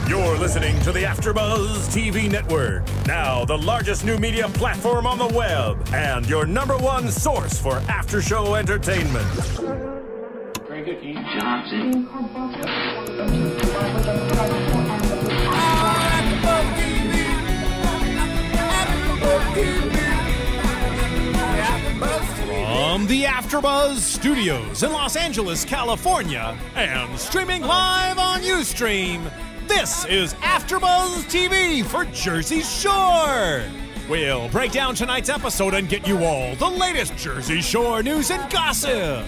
You're listening to the AFTERBUZZ TV network, now the largest new media platform on the web, and your #1 source for after-show entertainment. Very good, Keith. Johnson. From the AFTERBUZZ Studios in Los Angeles, California, and streaming live on Ustream, this is AFTERBUZZ TV for Jersey Shore. We'll break down tonight's episode and get you all the latest Jersey Shore news and gossip.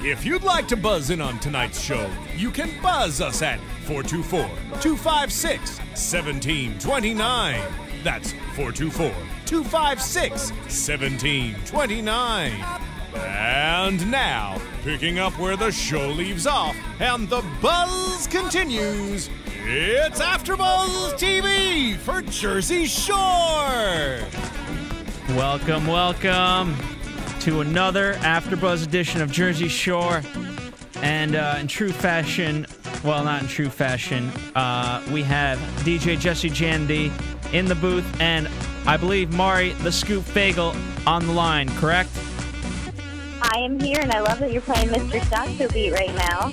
If you'd like to buzz in on tonight's show, you can buzz us at 424-256-1729. That's 424-256-1729. And now, picking up where the show leaves off and the buzz continues, it's AFTERBUZZ TV for Jersey Shore. Welcome, welcome to another AFTERBUZZ edition of Jersey Shore. And in true fashion, well, not in true fashion, we have DJ Jesse Jandy in the booth, and I believe Mari the Scoop Fagel on the line, correct? I am here, and I love that you're playing Mr. Saxo Beat right now.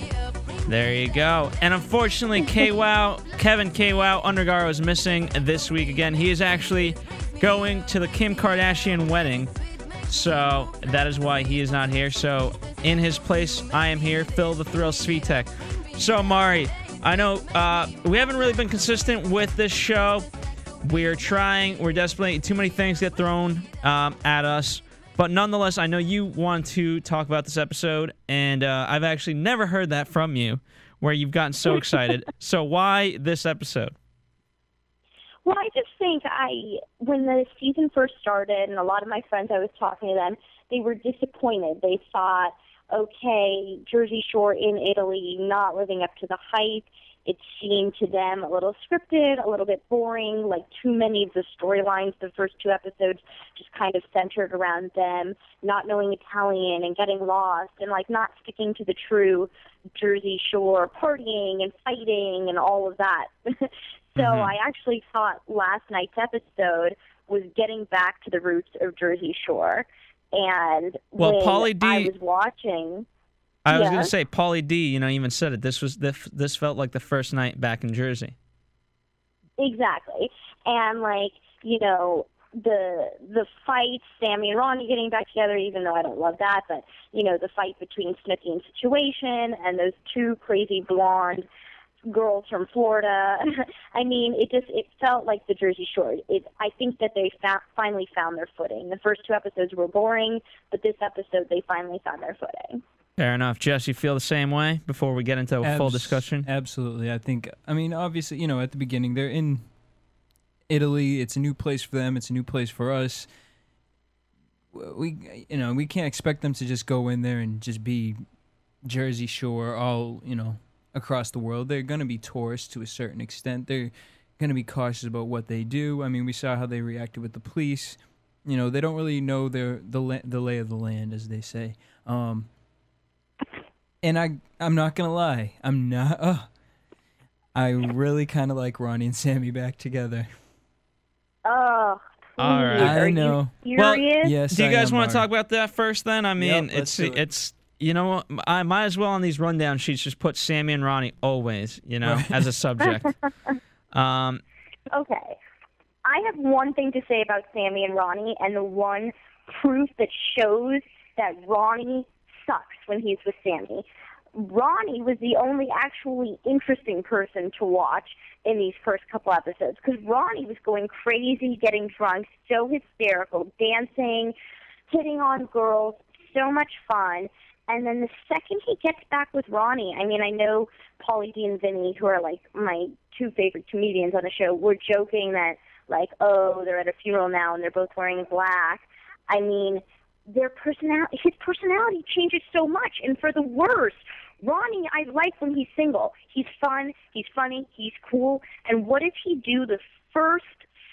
There you go. And unfortunately, Kwow, Keven Undergaro is missing this week again. He is actually going to the Kim Kardashian wedding, so that is why he is not here. So in his place, I am here, Phil the Thrill Svitek. So Mari, I know we haven't really been consistent with this show. We're desperately, too many things get thrown at us. But nonetheless, I know you want to talk about this episode, and I've actually never heard that from you, where you've gotten so excited. So why this episode? Well, I just think when the season first started, and a lot of my friends, I was talking to them, they were disappointed. They thought, okay, Jersey Shore in Italy, not living up to the hype. It seemed to them a little scripted, a little bit boring, like too many of the storylines, the first 2 episodes just kind of centered around them not knowing Italian and getting lost and like not sticking to the true Jersey Shore partying and fighting and all of that. So I actually thought last night's episode was getting back to the roots of Jersey Shore. And when I was watching... I was going to say, Pauly D, even said it. This felt like the first night back in Jersey. Exactly. And, the fight, Sammi and Ronnie getting back together, even though I don't love that, but, the fight between Snooki and Situation and those 2 crazy blonde girls from Florida. I mean, it felt like the Jersey Shore. I think that they finally found their footing. The first 2 episodes were boring, but this episode they finally found their footing. Fair enough. Jess, you feel the same way before we get into a full discussion? Absolutely. Obviously, at the beginning, they're in Italy. It's a new place for them. It's a new place for us. We can't expect them to just go in there and just be Jersey Shore all, across the world. They're going to be tourists to a certain extent. They're going to be cautious about what they do. I mean, we saw how they reacted with the police. They don't really know the lay of the land, as they say. And I'm not going to lie. I really kind of like Ronnie and Sammi back together. Oh, all right. I know. Well, yes. Do you guys want to talk about that first then? I mean, it's I might as well on these rundown sheets just put Sammi and Ronnie always, as a subject. Okay. I have one thing to say about Sammi and Ronnie, and the one proof that shows that Ronnie sucks when he's with Sammi. Ronnie was the only actually interesting person to watch in these first couple episodes because Ronnie was going crazy, getting drunk, so hysterical, dancing, hitting on girls, so much fun. And then the second he gets back with Ronnie, I mean, I know Pauly D and Vinny, who are like my 2 favorite comedians on the show, were joking that they're at a funeral now and they're both wearing black. I mean, his personality changes so much, and for the worse. Ronnie, I like when he's single. He's fun, he's funny, he's cool. And what did he do the first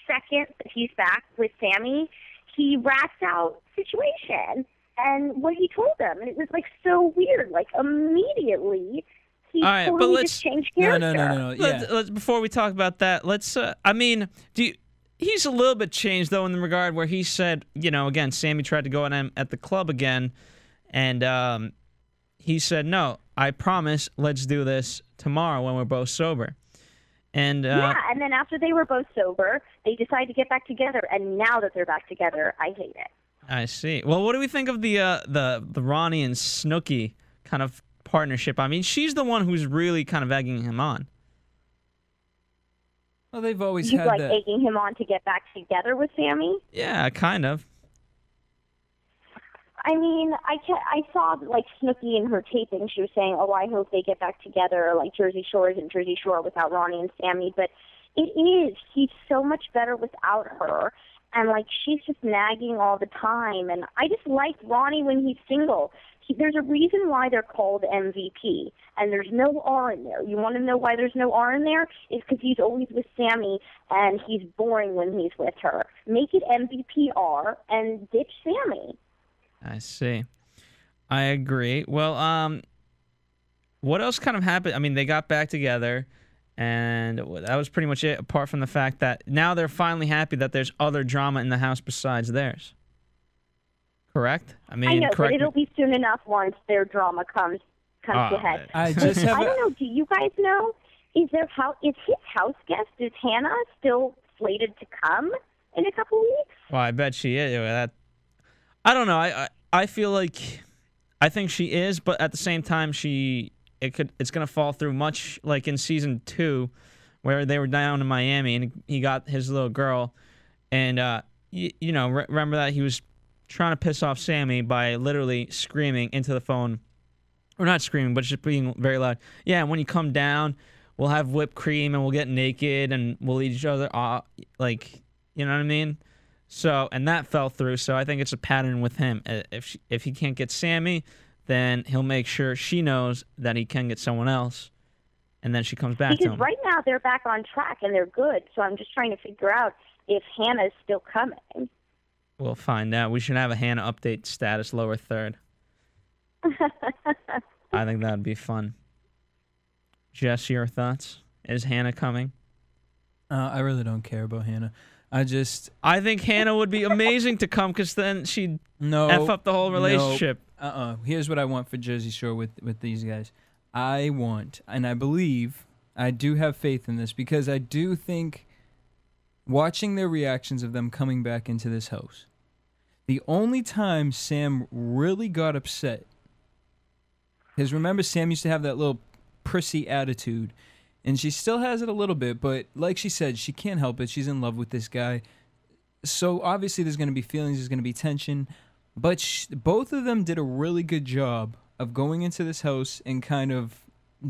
second that he's back with Sammi? He rats out Situation and what he told them. And it was so weird. Immediately, He All right, totally but let's just changed character. No. Yeah. Let's before we talk about that, let's. I mean, he's a little bit changed though in the regard where he said, again, Sammi tried to go at him at the club again, and he said, "No, I promise. Let's do this tomorrow when we're both sober." And yeah, and then after they were both sober, they decided to get back together, and now that they're back together, I hate it. I see. Well, what do we think of the Ronnie and Snooki kind of partnership? I mean, she's the one who's really kind of egging him on. Well, they've always He's had like that. egging him on to get back together with Sammi. Yeah, kind of. I mean, I saw like Snooki in her taping. She was saying, "Oh, I hope they get back together, like Jersey Shore isn't Jersey Shore without Ronnie and Sammi." But it is. He's so much better without her, and like she's just nagging all the time. And I just like Ronnie when he's single. There's a reason why they're called MVP, and there's no R in there. You want to know why there's no R in there? It's because he's always with Sammi, and he's boring when he's with her. Make it MVP R and ditch Sammi. I see. I agree. Well, what else kind of happened? I mean, they got back together, and that was pretty much it, apart from the fact that now they're finally happy that there's other drama in the house besides theirs. Correct? I mean, I know, correct. but it'll be soon enough once their drama comes to head. I just have. I don't know. Do you guys know? Is his house guest? Is Hannah still slated to come in a couple weeks? Well, I bet she is. I don't know. I feel like I think she is, but at the same time, it's gonna fall through much like in season 2, where they were down in Miami and he got his little girl, and remember that he was trying to piss off Sammi by literally screaming into the phone, or not screaming, but just being very loud. Yeah, and when you come down, we'll have whipped cream and we'll get naked and we'll eat each other off, like, you know what I mean? So, and that fell through. So I think it's a pattern with him. If he can't get Sammi, then he'll make sure she knows that he can get someone else, and then she comes back to him. Because right now they're back on track and they're good. So I'm just trying to figure out if Hannah's still coming. We'll find out. We should have a Hannah update status lower third. I think that would be fun. Jess, your thoughts? Is Hannah coming? I really don't care about Hannah. I think Hannah would be amazing to come, because then she'd F up the whole relationship. Here's what I want for Jersey Shore with these guys. I want, and I believe, I do have faith in this, because I do think watching their reactions of them coming back into this house, the only time Sam really got upset, because remember, Sam used to have that little prissy attitude, and she still has it a little bit, but like she said, she can't help it. She's in love with this guy. So obviously there's going to be feelings, there's going to be tension, but both of them did a really good job of going into this house and kind of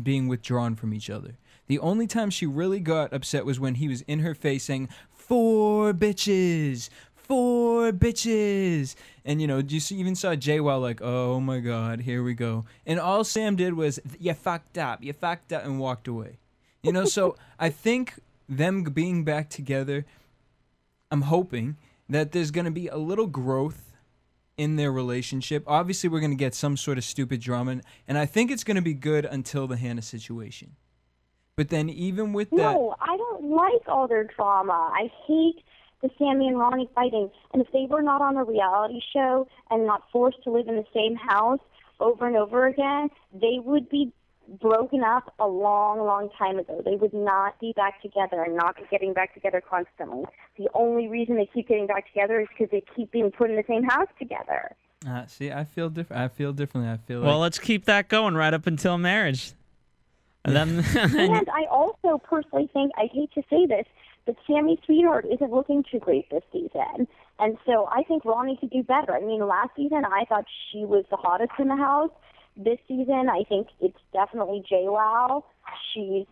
being withdrawn from each other. The only time she really got upset was when he was in her face saying, 4 bitches, 4 bitches. And, you even saw JWoww like, oh my God, here we go. And all Sam did was, you fucked up, and walked away. So I think them being back together, I'm hoping that there's going to be a little growth in their relationship. Obviously, we're going to get some sort of stupid drama, and I think it's going to be good until the Hannah situation. But then even with that... No, I don't like all their drama. I hate the Sammi and Ronnie fighting. And if they were not on a reality show and not forced to live in the same house over and over again, they would be broken up a long, long time ago. They would not be back together and not be getting back together constantly. The only reason they keep getting back together is because they keep being put in the same house together. See, I feel different. I feel differently. I feel well, let's keep that going right up until marriage. And then, and I also personally think, I hate to say this, but Sammy's sweetheart isn't looking too great this season. And so I think Ronnie could do better. I mean, last season I thought she was the hottest in the house. This season I think it's definitely JWoww. She's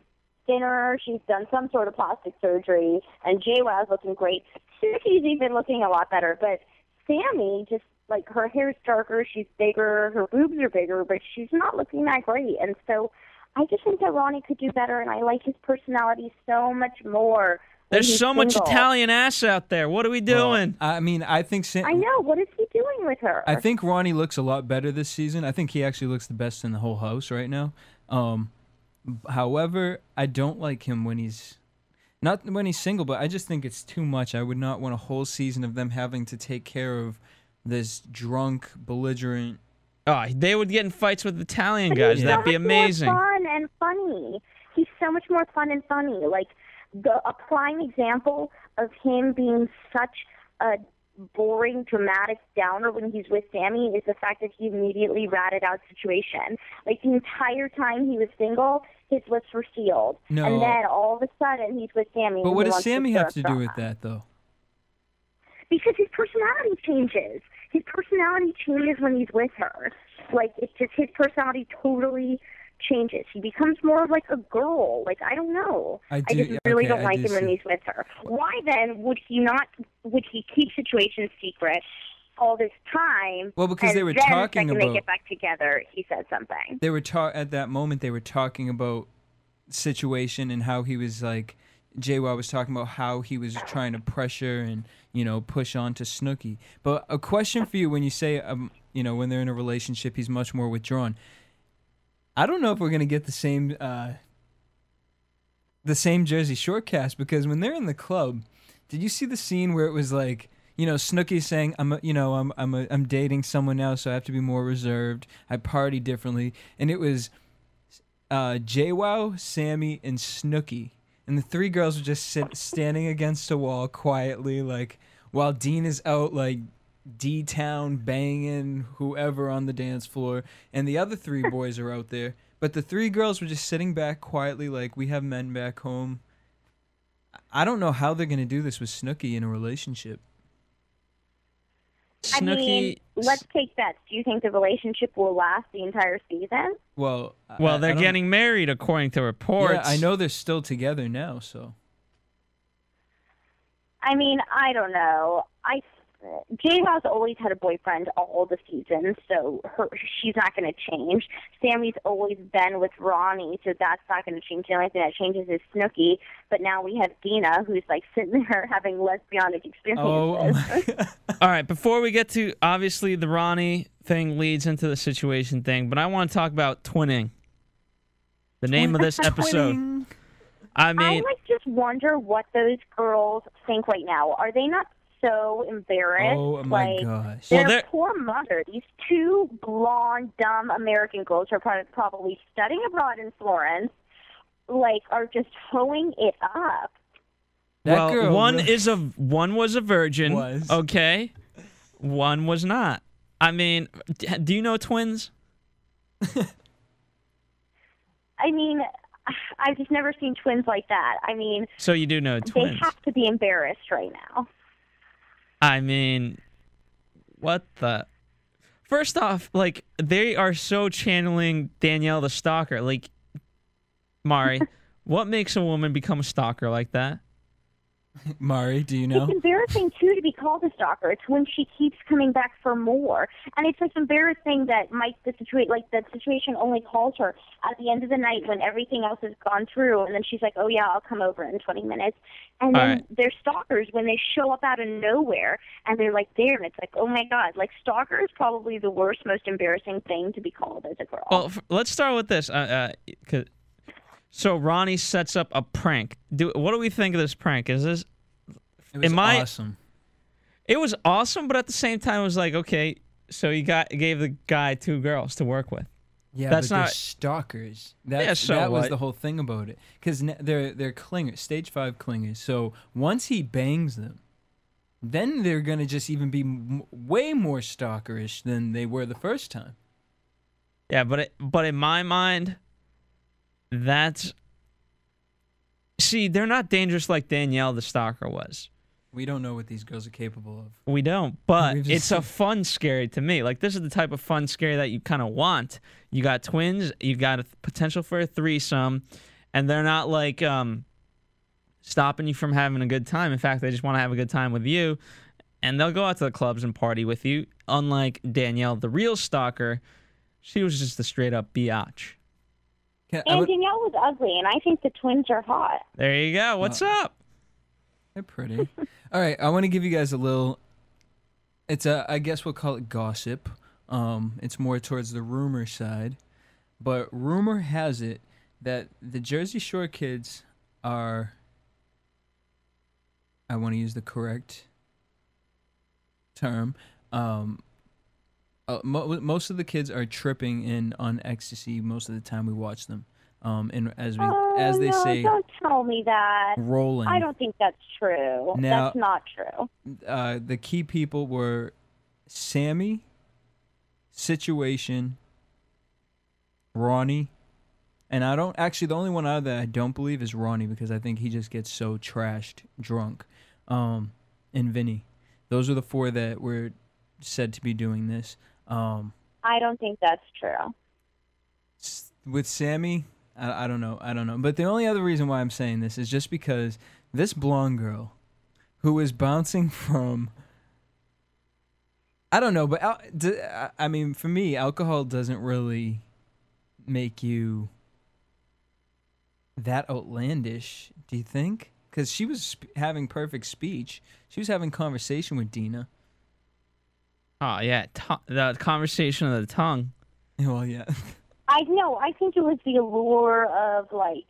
thinner. She's done some sort of plastic surgery. And JWoww's looking great. Snooki's even looking a lot better. But Sammi, just like her hair's darker, she's bigger, her boobs are bigger, but she's not looking that great. And so I just think that Ronnie could do better, and I like his personality so much more. There's so much Italian ass out there. What are we doing? Well, I mean, I think... I know. What is he doing with her? I think Ronnie looks a lot better this season. I think he actually looks the best in the whole house right now. However, I don't like him when he's not when he's single, but I just think it's too much. I would not want a whole season of them having to take care of this drunk, belligerent. Oh, they would get in fights with Italian guys. That'd be amazing. More fun and funny. He's so much more fun and funny. Like a prime example of him being such a boring, dramatic downer when he's with Sammi is the fact that he immediately ratted out Situation. Like the entire time he was single, his lips were sealed. No. And then all of a sudden he's with Sammi. But what does Sammi have to do with that, though? Because his personality changes. His personality changes when he's with her. Like, it's just his personality totally changes. He becomes more of like a girl. Like, I don't know. I just really don't like him when he's with her. Why then would he keep Situation secret all this time? Well, because they were then talking about. They get back together, he said something. They were at that moment. They were talking about Situation and how he was like. JWoww was talking about how he was trying to pressure and push on to Snooki. But a question for you: when you say when they're in a relationship, he's much more withdrawn. I don't know if we're gonna get the same Jersey Shore cast, because when they're in the club, did you see the scene where it was like, Snooki saying, I'm dating someone now, so I have to be more reserved. I party differently, and it was JWoww, Sammi, and Snooki, and the three girls were just standing against a wall quietly, like while Dean is out like D-Town banging whoever on the dance floor, and the other three boys are out there. But the three girls were just sitting back quietly like, we have men back home. I don't know how they're going to do this with Snooki in a relationship. I mean, let's take bets. Do you think the relationship will last the entire season? Well, they're getting married according to reports. Yeah, I know they're still together now, so. I mean, I don't know. JWoww's always had a boyfriend all the seasons, so she's not going to change. Sammy's always been with Ronnie, so that's not going to change. The only thing that changes is Snooki, but now we have Deena, who's like sitting there having lesbianic experiences. Oh my God. All right, before we get to, obviously, the Ronnie thing leads into the Situation thing, but I want to talk about twinning. The name of this episode. I mean, I just wonder what those girls think right now. Are they not so embarrassed? Oh my gosh. Their poor mother. These two blonde, dumb American girls who are probably studying abroad in Florence, are just hoeing it up. One was a virgin. Okay, one was not. I mean, do you know twins? I mean, I've just never seen twins like that. I mean, so you do know twins. They have to be embarrassed right now. I mean, what the? First off, they are so channeling Danielle the stalker. Like, Mari, what makes a woman become a stalker like that? Mari, do you know? It's embarrassing, too, to be called a stalker. It's when she keeps coming back for more. And it's embarrassing that that Situation only calls her at the end of the night when everything else has gone through, and then she's like, oh, yeah, I'll come over in 20 minutes. And then they're stalkers when they show up out of nowhere, and they're there, and it's like, oh, my God. Stalker is probably the worst, most embarrassing thing to be called as a girl. Well, let's start with this. So Ronnie sets up a prank. What do we think of this prank? It was awesome. It was awesome, but at the same time, it was like, okay, so you gave the guy two girls to work with. Yeah, but they're stalkers. That was the whole thing about it. Because they're clingers, stage 5 clingers. So once he bangs them, then they're going to just even be way more stalkerish than they were the first time. Yeah, but in my mind, they're not dangerous like Danielle the stalker was. We don't know what these girls are capable of. We don't, but it's a fun scary to me. This is the type of fun scary that you kind of want. You got twins, you got a potential for a threesome, and they're not stopping you from having a good time. In fact, they just want to have a good time with you, and they'll go out to the clubs and party with you. Unlike Danielle, the real stalker, she was just a straight up biatch. And Danielle was ugly, and I think the twins are hot. There you go. What's up? They're pretty. All right, I want to give you guys a little. I guess we'll call it gossip. It's more towards the rumor side, but rumor has it that the Jersey Shore kids are, I want to use the correct term, most of the kids are tripping in on ecstasy most of the time we watch them. And as they say, don't tell me that. Rolling. I don't think that's true. Now, that's not true. The key people were Sammi, Situation, Ronnie, and the only one out of that I don't believe is Ronnie, because I think he just gets so trashed drunk. And Vinny. Those are the 4 that were said to be doing this. I don't think that's true. With Sammi, I don't know. But the only other reason why I'm saying this is just because this blonde girl who is bouncing from, I don't know, but I mean, for me, alcohol doesn't really make you that outlandish, do you think? Because she was having perfect speech. She was having conversation with Deena. Oh, yeah. The conversation of the tongue. Well, yeah. I know. I think it was the allure of, like,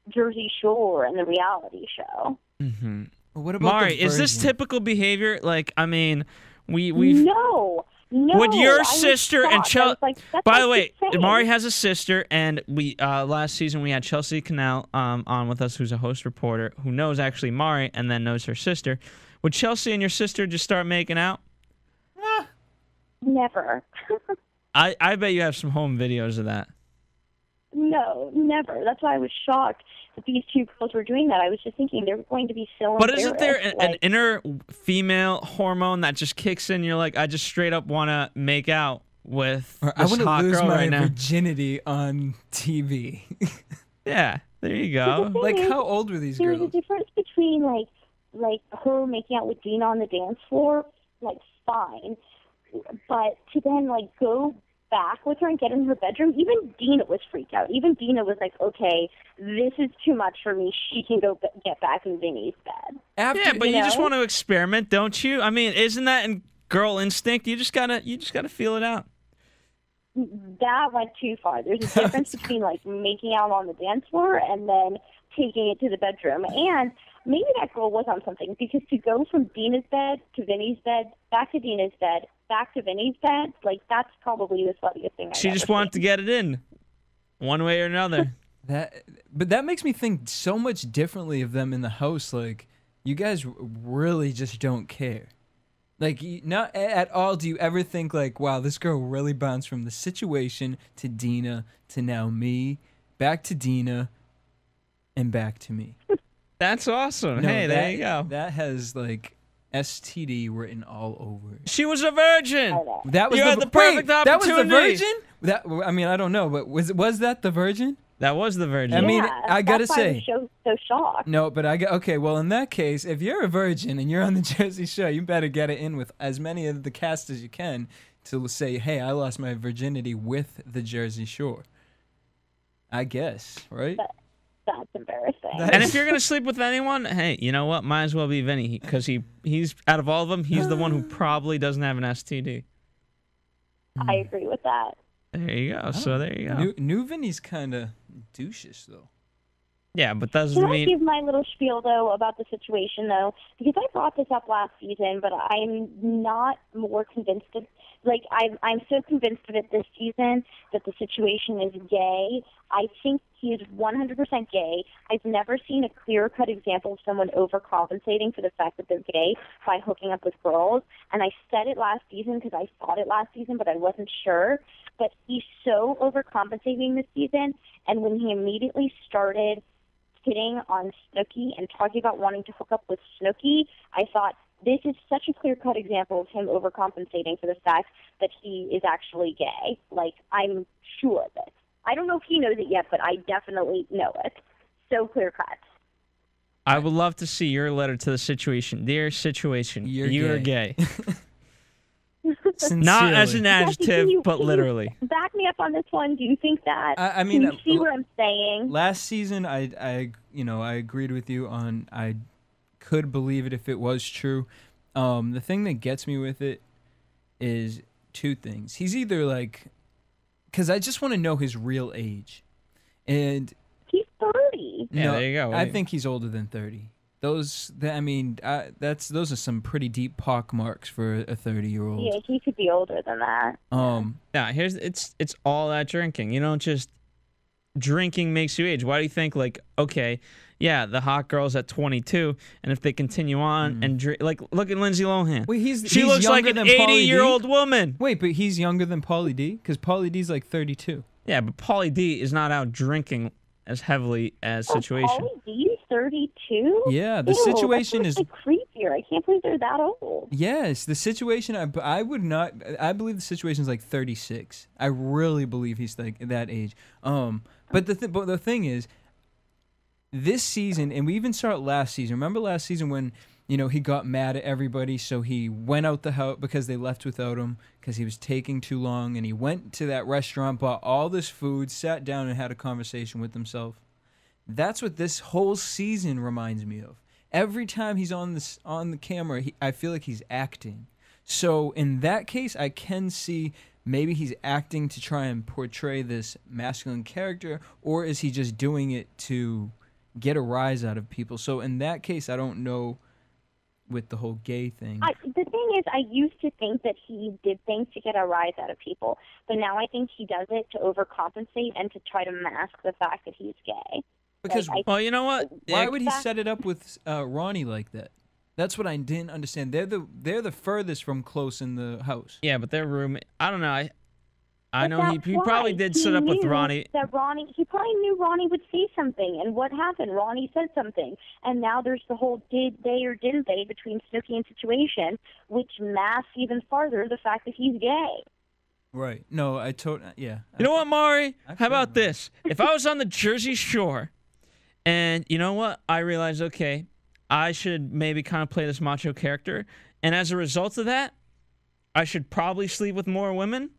Jersey Shore and the reality show. Mm-hmm. Well, what about Mari, is this typical behavior? Like, I mean, we've... No. Would your sister and Chelsea... Like, by the way, Mari has a sister, and we last season we had Chelsea Canal on with us, who's a host reporter, who knows actually Mari and then knows her sister. Would Chelsea and your sister just start making out? Never. I bet you have some home videos of that. No, never. That's why I was shocked that these 2 girls were doing that. I was just thinking they were going to be so But isn't there an inner female hormone that just kicks in? You're like, I just straight up want to make out with this I want to lose my right virginity on TV. Yeah, there you go. Like, how old were these girls? There's a difference between, like her making out with Deena on the dance floor, like, fine. But to then, like, go back with her and get in her bedroom, even Deena was freaked out. Even Deena was like, okay, this is too much for me. She can go get back in Vinny's bed. Yeah, but you just want to experiment, don't you? I mean, isn't that in girl instinct? You just gotta feel it out. That went too far. There's a difference between, like, making out on the dance floor and then taking it to the bedroom. And maybe that girl was on something, because to go from Deena's bed to Vinny's bed, back to Deena's bed, back to Vinny's bed, like, that's probably the sluttiest thing She just wanted to get it in, one way or another. But that makes me think so much differently of them in the house. Like, you guys really just don't care. Like, not at all do you ever think, like, wow, this girl really bounced from the situation to Deena to now me, back to Deena, and back to me. That's awesome. No, there you go. That has, like, STD written all over it. She was a virgin. That was you had the perfect opportunity. That was the virgin? I mean, I don't know, but was that the virgin? That was the virgin. I mean, yeah, I gotta say, that's why I was so shocked. No, but okay. Well, in that case, if you're a virgin and you're on the Jersey Shore, you better get it in with as many of the cast as you can to say, "Hey, I lost my virginity with the Jersey Shore." I guess, right? That's embarrassing. And if you're gonna sleep with anyone, hey, you know what? Might as well be Vinny, because he's out of all of them, he's the one who probably doesn't have an STD. I agree with that. There you go. So there you go. New Vinny's kind of douchish, though. Yeah, but doesn't Can mean... I give my little spiel, though, about the situation, though? Because I brought this up last season, but I'm not more convinced of... Like, I'm so convinced of it this season that the situation is gay. I think he is 100% gay. I've never seen a clear-cut example of someone overcompensating for the fact that they're gay by hooking up with girls. And I said it last season because I thought it last season, but I wasn't sure. But he's so overcompensating this season. And when he immediately started hitting on Snooki and talking about wanting to hook up with Snooki, I thought, this is such a clear-cut example of him overcompensating for the fact that he is actually gay. Like, I'm sure of it. I don't know if he knows it yet, but I definitely know it. So clear-cut. I would love to see your letter to the situation. Dear situation, you're gay. Not as an adjective, but literally. Back me up on this one. Do you think that? I mean, can you see what I'm saying? Last season, I agreed with you on I could believe it if it was true. The thing that gets me with it is two things. He's either like, because I just want to know his real age, and 30. Yeah, No, there you go. I think he's older than 30. Those are some pretty deep pock marks for a 30-year-old. Yeah, he could be older than that. Yeah, it's all that drinking. You don't just drinking makes you age. Why do you think, like, okay, yeah, the hot girl's at 22, and if they continue on and drink, like, look at Lindsay Lohan. Wait, she looks like an 80-year-old woman. Wait, but he's younger than Pauly D? Because Pauly D's like 32. Yeah, but Pauly D is not out drinking as heavily as Situation. Pauly D's 32? Yeah, the Ew, Situation that's is creepier. I can't believe they're that old. Yes, the Situation. I would not. I believe the Situation's like 36. I really believe he's like that age. But the thing is, this season, and we even saw it last season. Remember last season when he got mad at everybody, so he went out the house because they left without him because he was taking too long, and he went to that restaurant, bought all this food, sat down, and had a conversation with himself. That's what this whole season reminds me of. Every time he's on the camera, I feel like he's acting. So in that case, I can see maybe he's acting to try and portray this masculine character, or is he just doing it to get a rise out of people? So in that case, I don't know with the whole gay thing. The thing is, I used to think that he did things to get a rise out of people, but now I think he does it to overcompensate and to try to mask the fact that he's gay. Because, well, you know what? Why would he set it up with Ronnie like that? That's what I didn't understand. They're the furthest from close in the house. Yeah, but their room. I don't know. I know he probably did set up with Ronnie. He probably knew Ronnie would say something, and what happened? Ronnie said something, and now there's the whole did they or didn't they between Snooki and Situation, which masks even farther the fact that he's gay. Right. No, yeah. You know what, Mari? How about this? If I was on the Jersey Shore, and you know what? I realized, okay, I should maybe kind of play this macho character, and as a result of that, I should probably sleep with more women.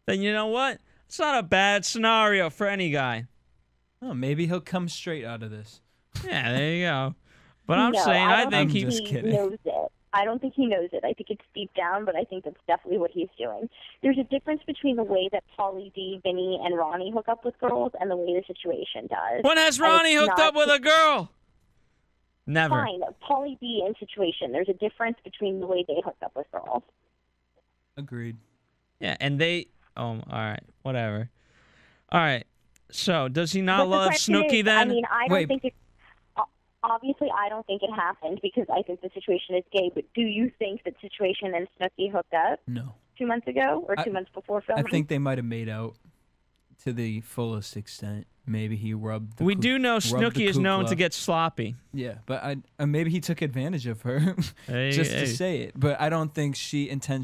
Then you know what? It's not a bad scenario for any guy. Oh, maybe he'll come straight out of this. Yeah, there you go. But I think he knows it. I don't think he knows it. I think it's deep down, but I think that's definitely what he's doing. There's a difference between the way that Pauly D, Vinny, and Ronnie hook up with girls and the way the Situation does. When has Ronnie hooked up with a girl? Never. Fine. Pauly D and Situation, there's a difference between the way they hook up with girls. Agreed. Yeah, and they... Oh, all right. Whatever. All right. So, does he not love Snooki then? I mean, I don't think it... Obviously, I don't think it happened because I think the Situation is gay, but do you think that Situation and Snooki hooked up? No. 2 months ago or 2 months before filming? I think they might have made out to the fullest extent. Maybe he rubbed the We do know Snooki is known to get sloppy. Yeah, but maybe he took advantage of her just to say it. But I don't think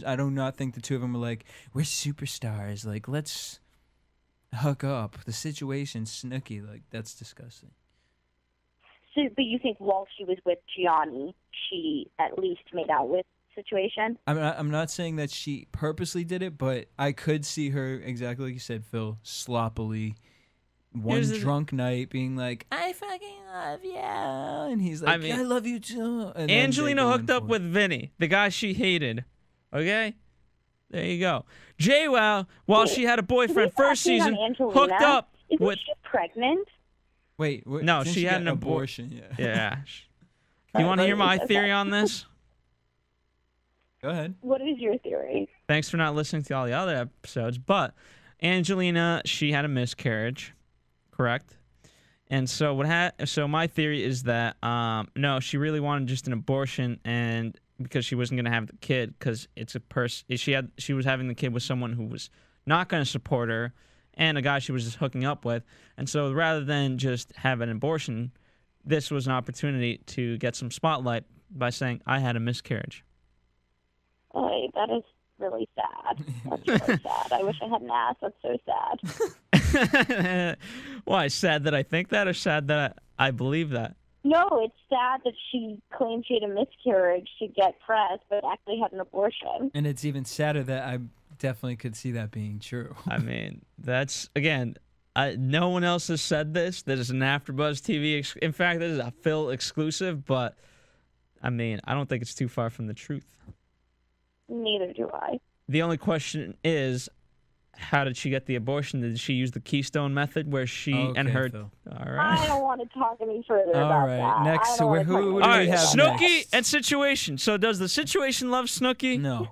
I do not think the two of them were like, we're superstars. Like, let's hook up. The Situation, Snooki, like, that's disgusting. So, but you think while she was with Gianni, she at least made out with Situation? I'm not saying that she purposely did it, but I could see her, exactly like you said, Phil, sloppily, drunk night, being like, I fucking love you. And he's like, I love you too. And Angelina hooked up with Vinny, the guy she hated. Okay? There you go. JWoww, while she had a boyfriend first season, hooked up with... Isn't she pregnant? Wait, no, she had an abortion. Yeah. You want to hear my theory on this? Go ahead. What is your theory? Thanks for not listening to all the other episodes, but Angelina, she had a miscarriage, correct? And so so my theory is that no, she really wanted just an abortion, and because she wasn't going to have the kid because it's a person she was having the kid with someone who was not going to support her and a guy she was just hooking up with. And so rather than just have an abortion, this was an opportunity to get some spotlight by saying, I had a miscarriage. Oh, that is really sad. That's really sad. I wish I had an ass. That's so sad. Why, sad that I think that or sad that I believe that? No, it's sad that she claimed she had a miscarriage to get press, but actually had an abortion. And it's even sadder that I definitely could see that being true. I mean, that's, again, no one else has said this. That is an AfterBuzz TV. In fact, this is a Phil exclusive, but, I mean, I don't think it's too far from the truth. Neither do I. The only question is, How did she get the abortion? Did she use the Keystone method where she and her... Phil. All right. I don't want to talk any further All about right, that. next, I so don't who wanna do talk we any have further about Snooki next? and Situation. So does the Situation love Snooki? No.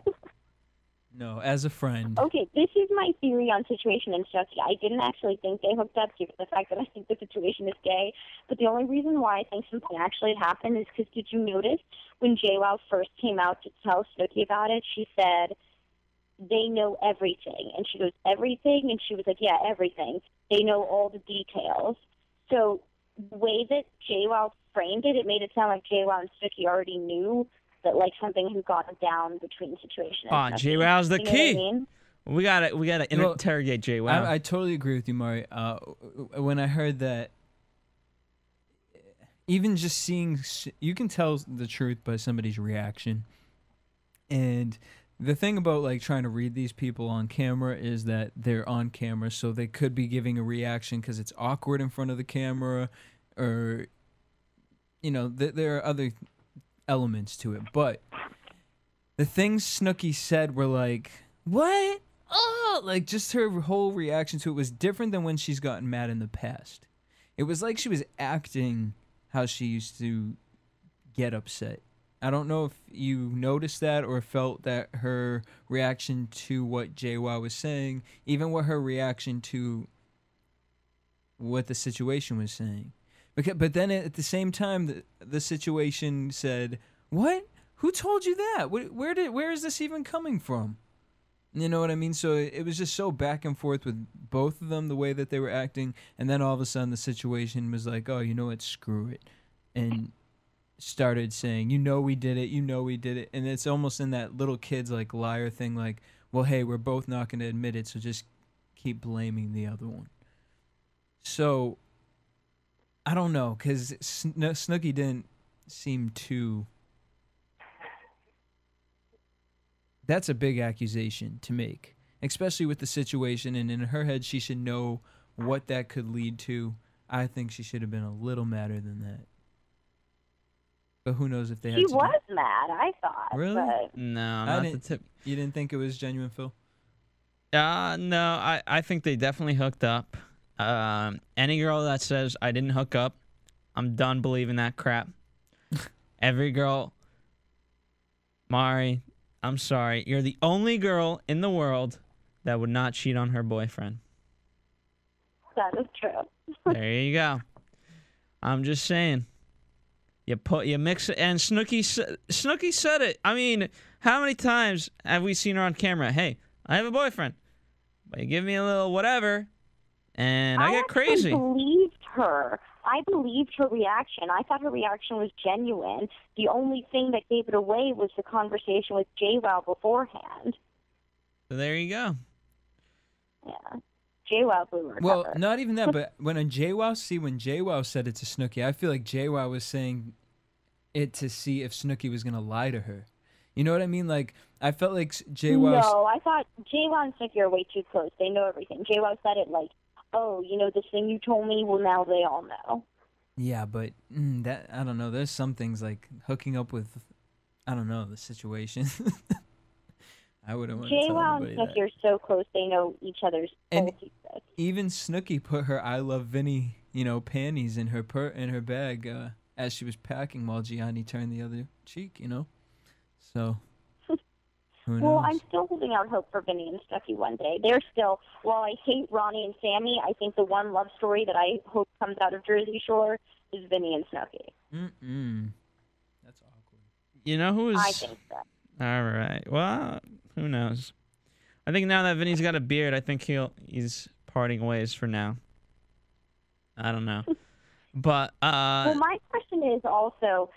No, as a friend. Okay, this is my theory on Situation and Snooki. I didn't actually think they hooked up due to the fact that I think the Situation is gay. But the only reason why I think something actually happened is because did you notice when JWoww first came out to tell Snooki about it, she said, they know everything. And she goes, everything? And she was like, yeah, everything. They know all the details. So the way that JWoww framed it, it made it sound like JWoww and Snooki already knew that like something had gotten down between Situation and Snooki. JWoww's the You know key. what I mean? We gotta interrogate JWoww. I totally agree with you, Mari. When I heard that, even just seeing, you can tell the truth by somebody's reaction. And the thing about like trying to read these people on camera is that they're on camera, so they could be giving a reaction because it's awkward in front of the camera, or there are other elements to it. But the things Snooki said were like, what? Oh, like just her whole reaction to it was different than when she's gotten mad in the past. It was like she was acting how she used to get upset. I don't know if you noticed that or felt that her reaction to what JWoww was saying, even what her reaction to what the Situation was saying. But then at the same time, the Situation said, what? Who told you that? Where is this even coming from? You know what I mean? So it was just so back and forth with both of them, the way that they were acting. And then all of a sudden the Situation was like, oh, you know what? Screw it. And started saying, we did it. And it's almost in that little kid's like liar thing, like, well, hey, we're both not going to admit it, so just keep blaming the other one. So I don't know, because Snooki didn't seem too... That's a big accusation to make, especially with the Situation, and in her head she should know what that could lead to. I think she should have been a little madder than that. But who knows if they had She to was mad, I thought. Really? But... No, not the tip. You didn't think it was genuine, Phil? No, I think they definitely hooked up. Any girl that says I didn't hook up, I'm done believing that crap. Every girl, Mari, I'm sorry. You're the only girl in the world that would not cheat on her boyfriend. That is true. There you go. I'm just saying. You mix it, and Snooki said it. I mean, how many times have we seen her on camera? Hey, I have a boyfriend, but you give me a little whatever, and I get crazy. I believed her. I believed her reaction. I thought her reaction was genuine. The only thing that gave it away was the conversation with JWoww beforehand. So there you go. Yeah. JWoww blew her Well, cover. not even that, but when JWoww said it to Snooki, I feel like JWoww was saying it to see if Snooki was going to lie to her. You know what I mean? Like, I felt like JWoww... No, I thought JWoww and Snooki are way too close. They know everything. JWoww said it like, oh, this thing you told me, well, now they all know. Yeah, but that, I don't know. There's some things like hooking up with, I don't know, the Situation. I wouldn't want to tell JWoww and anybody Snooki that. are so close, they know each other's And full secrets. even Snooki put her I Love Vinny, panties in her bag as she was packing while Gianni turned the other cheek, So, who knows? Well, I'm still holding out hope for Vinny and Snooki one day. They're still, while I hate Ronnie and Sammi, I think the one love story that I hope comes out of Jersey Shore is Vinny and Snooki. That's awkward. You know who is... I think so. All right. Well, who knows? I think now that Vinny's got a beard, I think he's parting ways for now. I don't know. But well, my question is also,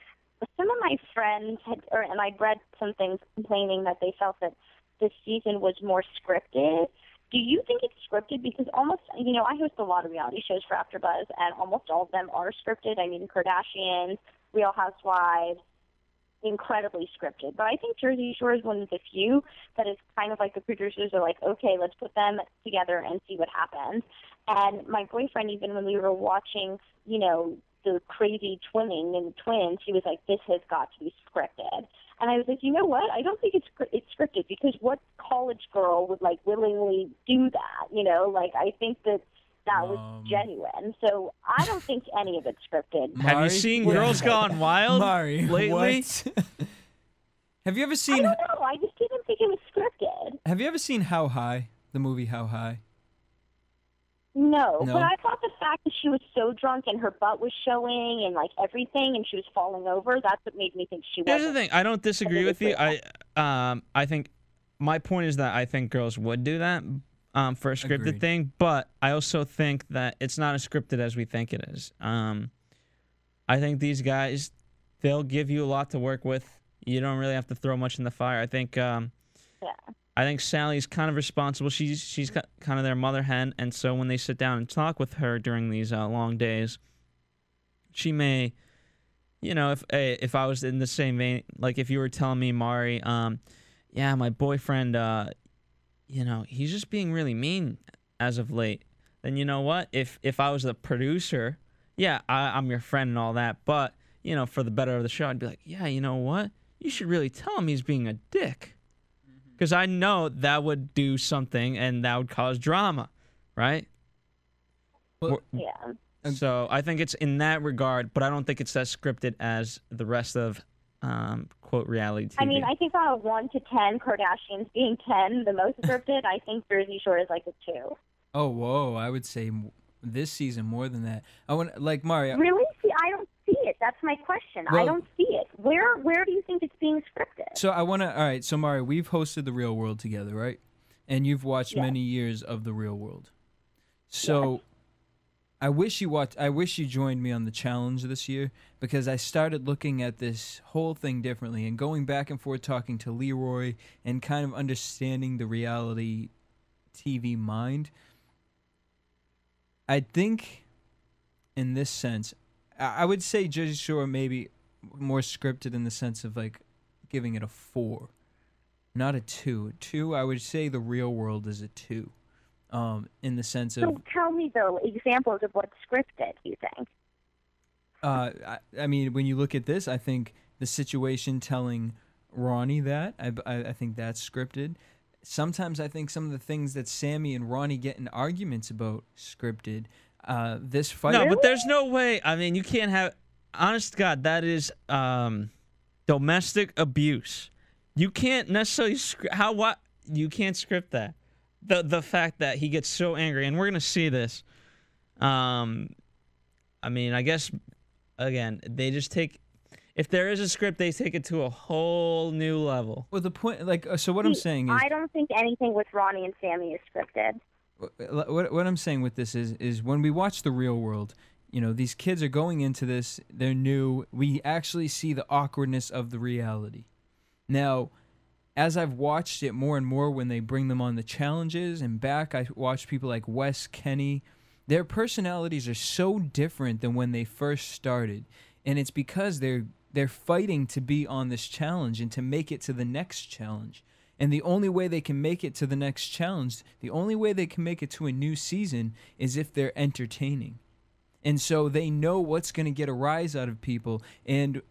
some of my friends and I'd read some things complaining that they felt that this season was more scripted. Do you think it's scripted? Because almost, I host a lot of reality shows for AfterBuzz, and almost all of them are scripted. I mean, Kardashians, Real Housewives, incredibly scripted. But I think Jersey Shore is one of the few that is kind of like the producers are like, okay, let's put them together and see what happens. And my boyfriend, even when we were watching, the crazy twinning and twins, he was like, this has got to be scripted. And I was like, you know what? I don't think it's scripted, because what college girl would like willingly do that? You know, like I think that was genuine. So I don't think any of it's scripted. Have you seen Girls Gone Wild lately? What? Have you ever seen? I don't know. I just didn't think it was scripted. Have you ever seen How High? The movie How High? No, but I thought the fact that she was so drunk and her butt was showing and like everything, and she was falling over, that's what made me think she was. Here's the thing. I don't disagree with you. I think my point is that I think girls would do that for a scripted thing, but I also think that it's not as scripted as we think it is. I think these guys, they'll give you a lot to work with. You don't really have to throw much in the fire. I think I think Sally's kind of responsible. She's kind of their mother hen, and so when they sit down and talk with her during these long days, she may, you know, if I was in the same vein, like if you were telling me, Mari, yeah, my boyfriend, you know, he's just being really mean as of late, then you know what? If I was the producer, yeah, I'm your friend and all that, but, you know, for the better of the show, I'd be like, yeah, you know what? You should really tell him he's being a dick. Because I know that would do something and that would cause drama, right? Well, yeah. So I think it's in that regard, but I don't think it's as scripted as the rest of, quote, reality TV. I mean, I think on a 1 to 10, Kardashians being 10, the most scripted, I think Jersey Shore is like a 2. Oh, whoa. I would say this season more than that. I want, like, Mario. Really? See, I don't see it. That's my question. Well, I don't see it. Where do you think it's being scripted? So I want to, all right, so Mario, we've hosted The Real World together, right? And you've watched many years of The Real World. So I wish you joined me on the challenge this year, because I started looking at this whole thing differently and going back and forth talking to Leroy and kind of understanding the reality TV mind. I think in this sense, I would say Jersey Shore maybe more scripted in the sense of like giving it a 4, not a 2. 2, I would say The Real World is a 2. In the sense of. So tell me though examples of what's scripted. You think? I mean, when you look at this, I think the situation telling Ronnie that I think that's scripted. Sometimes I think some of the things that Sammi and Ronnie get in arguments about scripted. This fight. No, but there's no way. I mean, you can't have. Honest to God, that is domestic abuse. You can't necessarily you can't script that. The fact that he gets so angry, and we're gonna see this. I mean, I guess again, they just take. If there is a script, they take it to a whole new level. Well, the point, like, so what I'm saying is, I don't think anything with Ronnie and Sammi is scripted. What I'm saying with this is when we watch The Real World, you know, these kids are going into this, they're new. We actually see the awkwardness of the reality. Now, as I've watched it more and more when they bring them on the challenges and back, I watch people like Wes, Kenny. Their personalities are so different than when they first started. And it's because they're fighting to be on this challenge and to make it to the next challenge. And the only way they can make it to the next challenge, the only way they can make it to a new season is if they're entertaining. And so they know what's going to get a rise out of people. And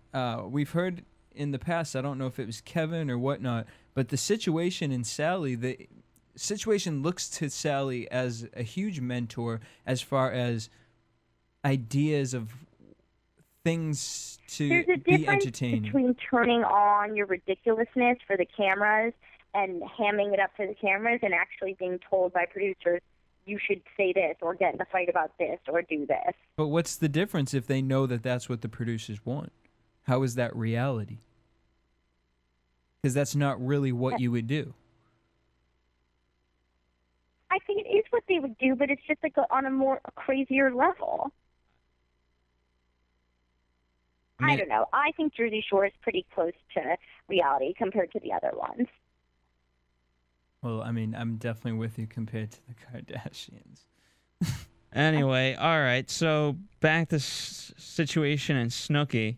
we've heard in the past, I don't know if it was Keven or whatnot, but the situation in Sally, the situation looks to Sally as a huge mentor as far as ideas of things to There's a be difference entertaining. Between turning on your ridiculousness for the cameras and hamming it up for the cameras and actually being told by producers, you should say this or get in a fight about this or do this. But what's the difference if they know that that's what the producers want? How is that reality? Because that's not really what you would do. I think it is what they would do, but it's just like on a crazier level. I don't know. I think Jersey Shore is pretty close to reality compared to the other ones. Well, I mean, I'm definitely with you compared to the Kardashians. Anyway, all right. So back to Situation and Snooki.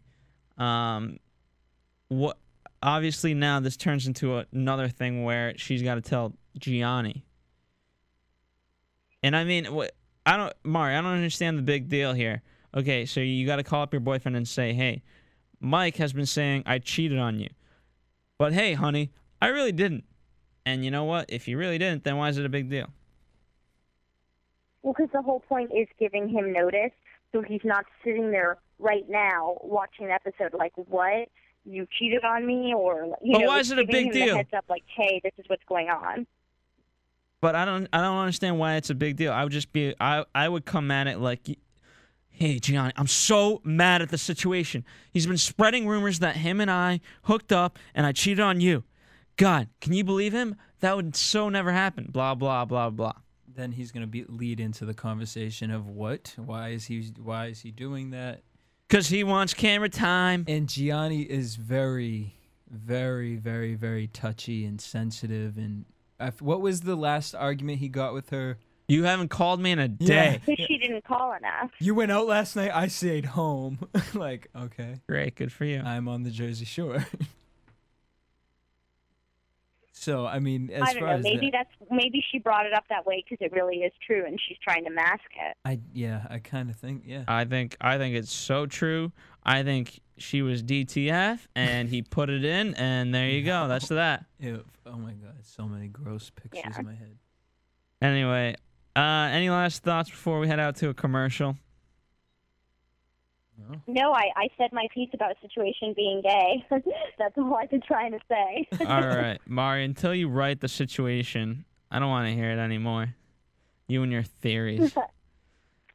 What? Obviously now this turns into another thing where she's got to tell Gianni. And I mean, Mari, I don't understand the big deal here. Okay, so you got to call up your boyfriend and say, hey, Mike has been saying I cheated on you. But hey, honey, I really didn't. And you know what? If you really didn't, then why is it a big deal? Well, because the whole point is giving him notice, so he's not sitting there right now watching an episode like, what? You cheated on me? Or, but why is it a big deal? Heads up like, hey, this is what's going on. But I don't understand why it's a big deal. I would just be, I would come at it like, hey, Gianni, I'm so mad at the situation. He's been spreading rumors that him and I hooked up and I cheated on you. God, can you believe him? That would so never happen. Blah, blah, blah, blah. Then he's going to lead into the conversation of what? Why is he doing that? Because he wants camera time. And Gianni is very, very, very, very touchy and sensitive. And what was the last argument he got with her? You haven't called me in a day. Because she didn't call enough. You went out last night. I stayed home. Like, okay. Great, good for you. I'm on the Jersey Shore. So, I mean, I don't know. Maybe she brought it up that way because it really is true, and she's trying to mask it. I kind of think, yeah. I think it's so true. I think she was DTF, and he put it in, and there you go. That's that. Ew. Oh my God, so many gross pictures in my head. Anyway, any last thoughts before we head out to a commercial? No, I said my piece about Situation being gay. That's all I've been trying to say. All right, Mari, until you write the Situation, I don't want to hear it anymore. You and your theories.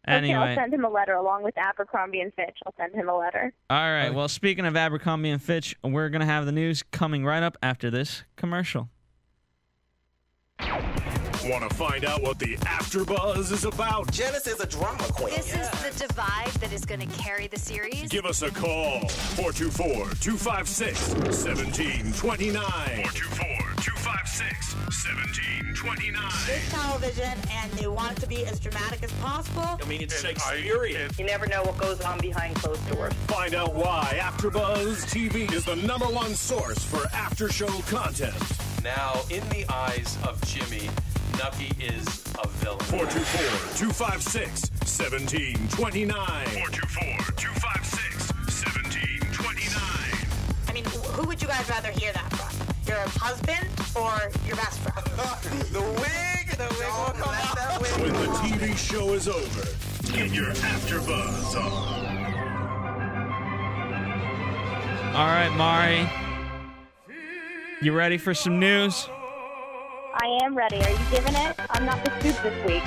Anyway. Okay, I'll send him a letter along with Abercrombie and Fitch. I'll send him a letter. All right, well, speaking of Abercrombie and Fitch, we're going to have the news coming right up after this commercial. Want to find out what the AfterBuzz is about? Janice is a drama queen. This is the divide that is going to carry the series. Give us a call. 424-256-1729. 424-256-1729. It's television, and they want it to be as dramatic as possible. I mean, it's Shakespearean. You never know what goes on behind closed doors. Find out why AfterBuzz TV is the #1 source for after-show content. Now, in the eyes of Jimmy, Nucky is a villain. 424-256-1729. 424-256-1729. I mean, who would you guys rather hear that from? Your husband or your best friend? The wig! The wig will come out. When the TV show is over, get your AfterBuzz on. All right, Mari. You ready for some news? I am ready. Are you giving it? I'm not the scoop this week.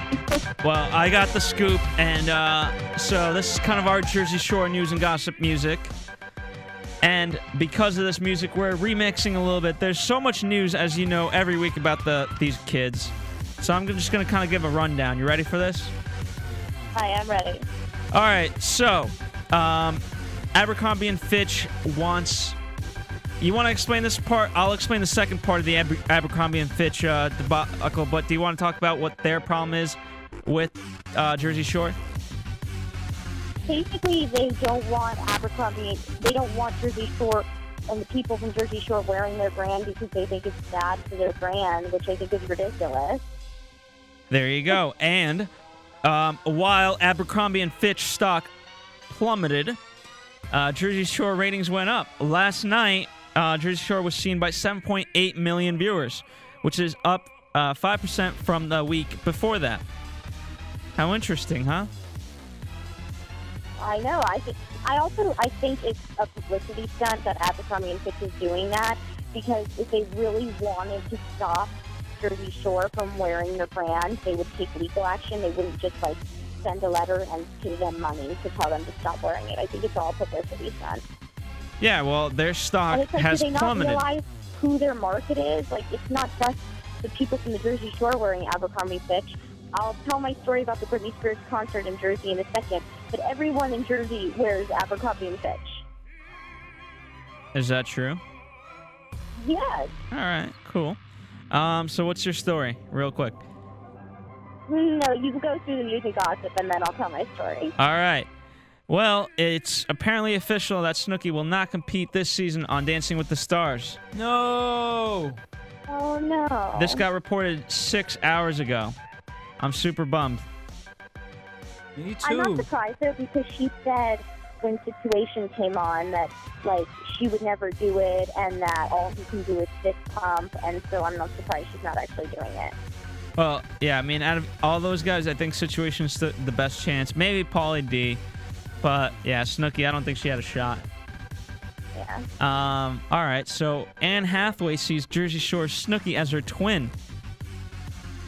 Well, I got the scoop, and so this is kind of our Jersey Shore news and gossip music. And because of this music, we're remixing a little bit. There's so much news, as you know, every week about these kids. So I'm just going to kind of give a rundown. You ready for this? I am ready. All right, so Abercrombie and Fitch wants... You want to explain this part? I'll explain the second part of the Abercrombie and Fitch debacle, but do you want to talk about what their problem is with Jersey Shore? Basically, they don't want Abercrombie, they don't want Jersey Shore and the people from Jersey Shore wearing their brand because they think it's bad for their brand, which I think is ridiculous. There you go. And while Abercrombie and Fitch stock plummeted, Jersey Shore ratings went up. Last night, Jersey Shore was seen by 7.8 million viewers, which is up 5% from the week before that. How interesting, huh? I know. I think it's a publicity stunt that Abercrombie and Fitch is doing that, because if they really wanted to stop Jersey Shore from wearing their brand, they would take legal action. They wouldn't just send a letter and pay them money to tell them to stop wearing it. I think it's all publicity stunt. Yeah, well, their stock has do they plummeted. Not realize who their market is? It's not just the people from the Jersey Shore wearing Abercrombie Fitch. I'll tell my story about the Britney Spears concert in Jersey in a second, but everyone in Jersey wears Abercrombie and Fitch. Is that true? Yes. All right, cool. So what's your story, real quick? No, you can go through the news and gossip, and then I'll tell my story. All right. Well, it's apparently official that Snooki will not compete this season on Dancing with the Stars. No! Oh, no. This got reported 6 hours ago. I'm super bummed. Me too. I'm not surprised, though, because she said when Situation came on that, like, she would never do it and that all he can do is fist pump, and so I'm not surprised she's not actually doing it. Well, yeah, I mean, out of all those guys, I think Situation stood the best chance. Maybe Pauly D, but yeah, Snooki, I don't think she had a shot. Yeah. All right, so Anne Hathaway sees Jersey Shore's Snooki as her twin.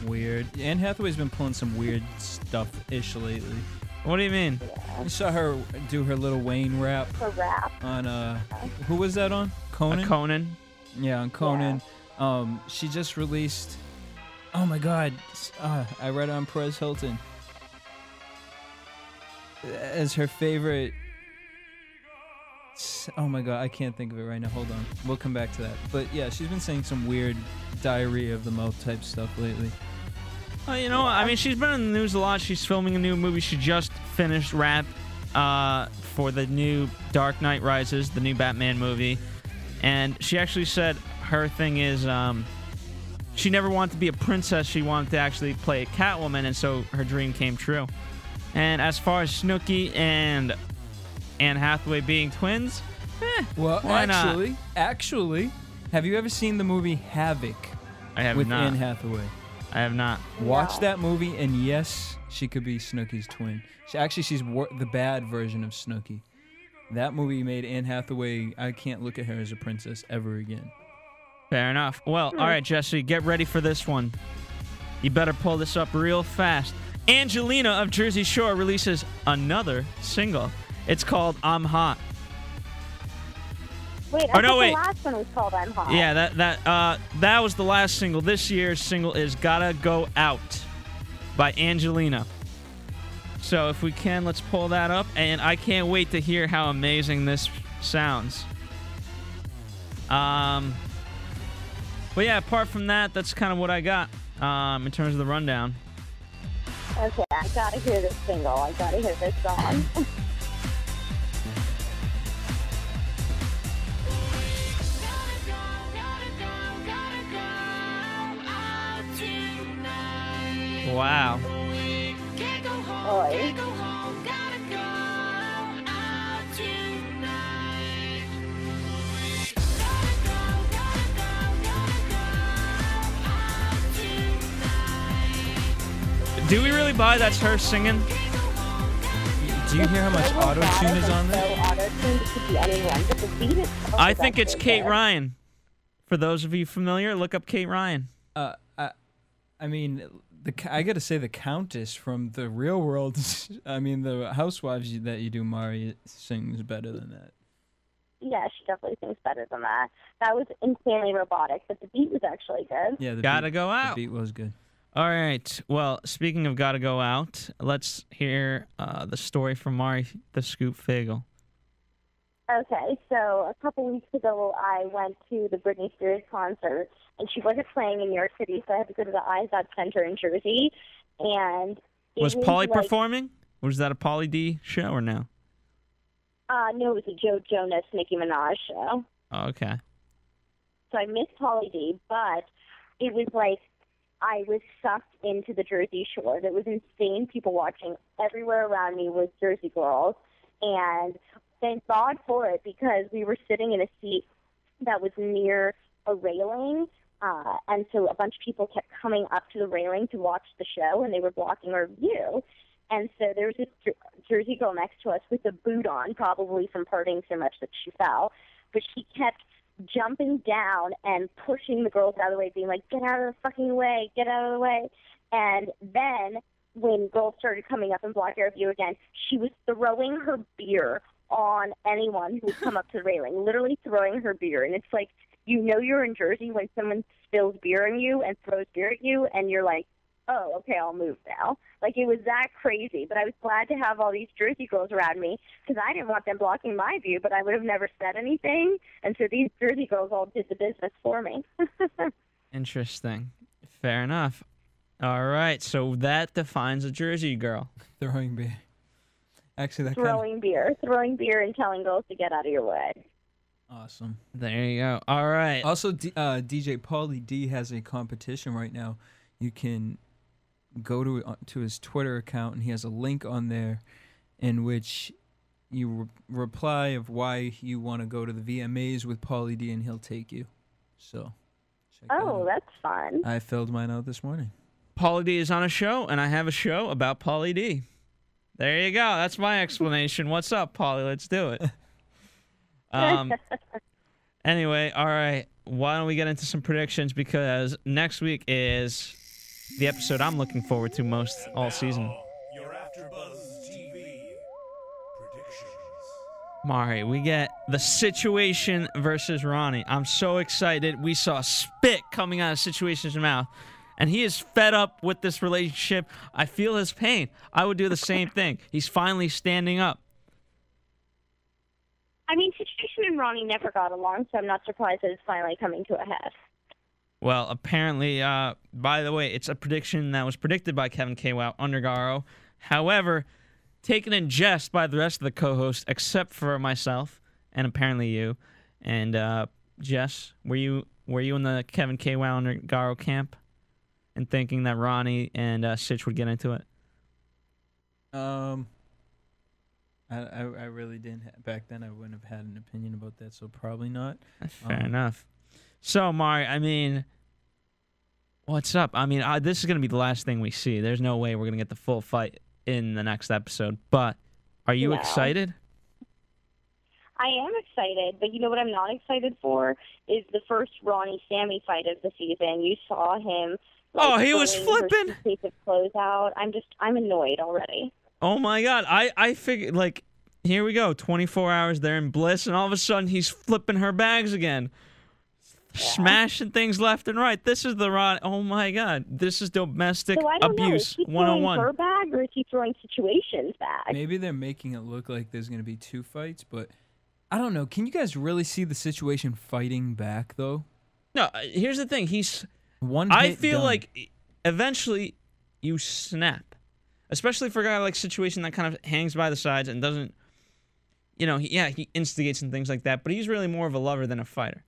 Weird. Anne Hathaway's been pulling some weird stuff-ish lately. What do you mean? Yeah. You saw her do her Lil Wayne rap. Her rap. On, who was that on? Conan? Conan. Yeah, on Conan. Yeah. She just released, oh my God, I read it on Perez Hilton. As her favorite, oh my God, I can't think of it right now. Hold on. We'll come back to that. But yeah, she's been saying some weird diarrhea of the mouth type stuff lately. Well, you know, I mean, she's been in the news a lot. She's filming a new movie. She just finished rap for the new Dark Knight Rises, the new Batman movie. And she actually said her thing is she never wanted to be a princess. She wanted to actually play a Catwoman, and so her dream came true. And as far as Snooki and Anne Hathaway being twins, well, why actually, have you ever seen the movie Havoc? I have with not. Anne Hathaway. I have not. Watch that movie, and yes, she could be Snooki's twin. She's the bad version of Snooki. That movie made Anne Hathaway, I can't look at her as a princess ever again. Fair enough. Well, all right, Jesse, get ready for this one. You better pull this up real fast. Angelina of Jersey Shore releases another single. It's called I'm Hot. Wait, I thought the last one was called I'm Hot. Yeah, that was the last single. This year's single is Gotta Go Out by Angelina. So if we can, let's pull that up. And I can't wait to hear how amazing this sounds. But yeah, apart from that, that's kind of what I got in terms of the rundown. Okay, I gotta hear this single. I gotta hear this song. Wow. Oi. Do we really buy that's her singing? Do you hear how much auto-tune is on there? I think it's Kate Ryan. For those of you familiar, look up Kate Ryan. I mean, I gotta say the Countess from the Real World. I mean, the Housewives that you do, Mari, sings better than that. Yeah, she definitely sings better than that. That was insanely robotic, but the beat was actually good. Yeah, Gotta Go Out. The beat was good. All right. Well, speaking of Gotta Go Out, let's hear the story from Mari the Scoop Fagel. Okay, so a couple weeks ago, I went to the Britney Spears concert, and she wasn't playing in New York City, so I had to go to the IZOD Center in Jersey. And was Pauly performing? Was that a Pauly D show or no? No, it was a Joe Jonas, Nicki Minaj show. Oh, okay. So I missed Pauly D, but it was like I was sucked into the Jersey Shore. It was insane. People watching everywhere around me was Jersey girls, and thank God for it, because we were sitting in a seat that was near a railing, and so a bunch of people kept coming up to the railing to watch the show, and they were blocking our view. And so there was this Jersey girl next to us with a boot on, probably from partying so much that she fell, but she kept jumping down and pushing the girls out of the way, being like, get out of the fucking way, get out of the way. And then when girls started coming up and blocking our view again, she was throwing her beer on anyone who would come up to the railing, literally throwing her beer. And it's like, you know you're in Jersey when someone spills beer on you and throws beer at you, and you're like, oh, okay, I'll move now. Like, it was that crazy. But I was glad to have all these Jersey girls around me, because I didn't want them blocking my view, but I would have never said anything. And so these Jersey girls all did the business for me. Interesting. Fair enough. All right, so that defines a Jersey girl. Throwing beer. Actually, that throwing beer and telling girls to get out of your way. Awesome. There you go. All right. Also, DJ Pauly D has a competition right now. You can go to his Twitter account, and he has a link on there in which you reply of why you want to go to the VMAs with Pauly D, and he'll take you. So, check that out. That's fun. I filled mine out this morning. Pauly D is on a show, and I have a show about Pauly D. There you go. That's my explanation. What's up, Pauly? Let's do it. Anyway, all right. Why don't we get into some predictions? Because next week is the episode I'm looking forward to most all season. Your AfterBuzz TV predictions. Mari, we get the Situation versus Ronnie. I'm so excited. We saw spit coming out of Situation's mouth, and he is fed up with this relationship. I feel his pain. I would do the same thing. He's finally standing up. I mean, Situation and Ronnie never got along, so I'm not surprised that it's finally coming to a head. Well, apparently, by the way, it's a prediction that was predicted by Keven, Kwow, Undergaro. However, taken in jest by the rest of the co-hosts, except for myself and apparently you. And Jess, were you in the Keven, Kwow, Undergaro camp and thinking that Ronnie and Sitch would get into it? I really didn't. Back then, I wouldn't have had an opinion about that, so probably not. Fair enough. So, Mari, I mean, what's up? I mean, this is going to be the last thing we see. There's no way we're going to get the full fight in the next episode. But are you excited? I am excited, but you know what I'm not excited for is the first Ronnie Sammi fight of the season. You saw him. He was flipping. Close out. I'm annoyed already. Oh my God! I figured, like, here we go, 24 hours there in bliss, and all of a sudden he's flipping her bags again, smashing things left and right. This is the Ron. Oh my God! This is domestic abuse 101. Is he throwing her bag or is he throwing Situation's bag? Maybe they're making it look like there's going to be two fights, but I don't know. Can you guys really see the Situation fighting back though? No. Here's the thing. I feel like eventually you snap. Especially for a guy like Situation that kind of hangs by the sides and doesn't, he instigates and things like that, but he's really more of a lover than a fighter.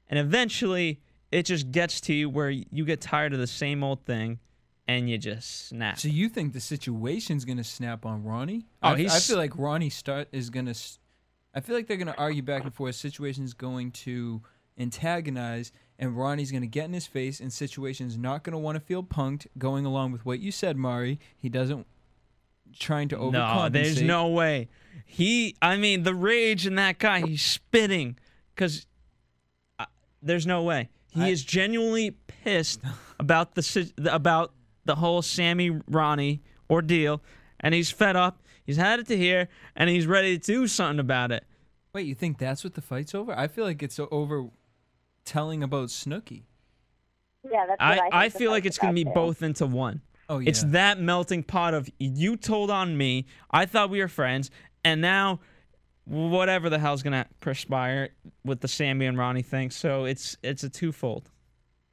And eventually, it just gets to you where you get tired of the same old thing, and you just snap. So you think the Situation's going to snap on Ronnie? I feel like Ronnie is going to... I feel like they're going to argue back and forth. Situation's going to antagonize, and Ronnie's going to get in his face, and Situation's not going to want to feel punked, going along with what you said, Mari. He doesn't trying to overcompensate. No, there's no way. The rage in that guy, he's spitting, because there's no way. He is genuinely pissed about the whole Sammi-Ronnie ordeal, and he's fed up. He's had it to here, and he's ready to do something about it. Wait, you think that's what the fight's over? I feel like it's over telling about Snooki. Yeah, that's what I feel like it's going to be both into one. Oh, yeah. It's that melting pot of you told on me, I thought we were friends, and now whatever the hell's going to perspire with the Sammi and Ronnie thing. So it's a twofold.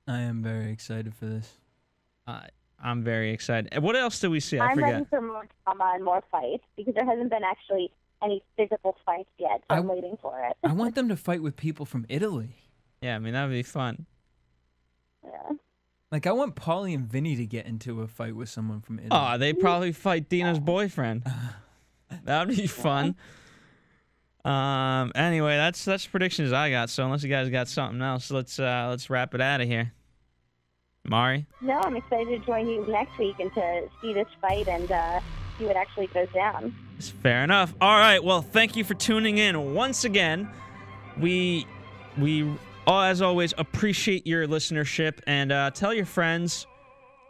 I am very excited for this. I'm very excited. What else do we see? I I'm forget. ready for more drama and more fights because there hasn't been actually any physical fights yet, so I'm waiting for it. I want them to fight with people from Italy. Yeah, I mean, that would be fun. Yeah. Like, I want Pauly and Vinny to get into a fight with someone from Italy. Oh, they'd probably fight Deena's boyfriend. That would be fun. Anyway, that's predictions I got. So unless you guys got something else, let's wrap it out of here. Mari? No, I'm excited to join you next week and to see this fight and see what actually goes down. It's fair enough. All right. Well, thank you for tuning in once again. We as always appreciate your listenership, and tell your friends.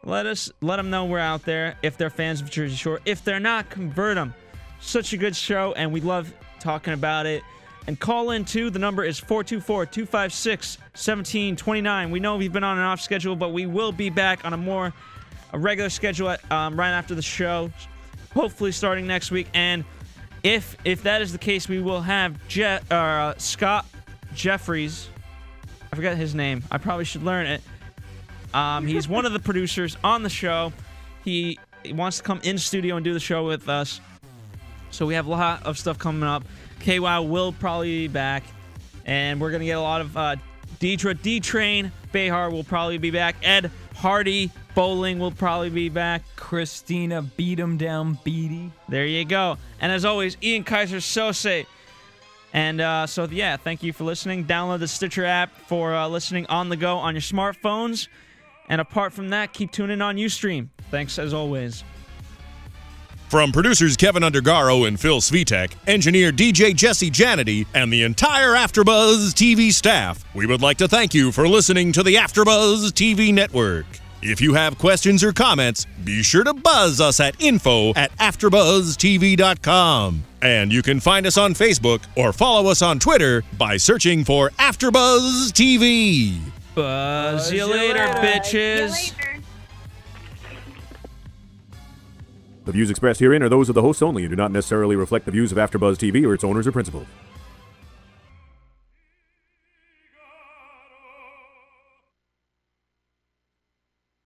Let them know we're out there. If they're fans of Jersey Shore, if they're not, convert them. Such a good show, and we love talking about it. And call in, too. The number is 424-256-1729. We know we've been on an off schedule, but we will be back on a regular schedule right after the show, hopefully starting next week. And if that is the case, we will have Scott Jeffries. I forgot his name. I probably should learn it. He's one of the producers on the show. He wants to come in studio and do the show with us. So we have a lot of stuff coming up. Kwow will probably be back. And we're going to get a lot of Deidre, D-Train, Behar will probably be back. Ed Hardy, Bowling will probably be back. Christina beat him down, Beatty. There you go. And as always, Ian Kaiser Sose. And so, yeah, thank you for listening. Download the Stitcher app for listening on the go on your smartphones. And apart from that, keep tuning on Ustream. Thanks, as always. From producers Keven Undergaro and Phil Svitek, engineer DJ Jesse Janity, and the entire AfterBuzz TV staff, we would like to thank you for listening to the AfterBuzz TV network. If you have questions or comments, be sure to buzz us at info@AfterBuzzTV.com. And you can find us on Facebook or follow us on Twitter by searching for AfterBuzz TV. Buzz you later, bitches. The views expressed herein are those of the hosts only and do not necessarily reflect the views of AfterBuzz TV or its owners or principals.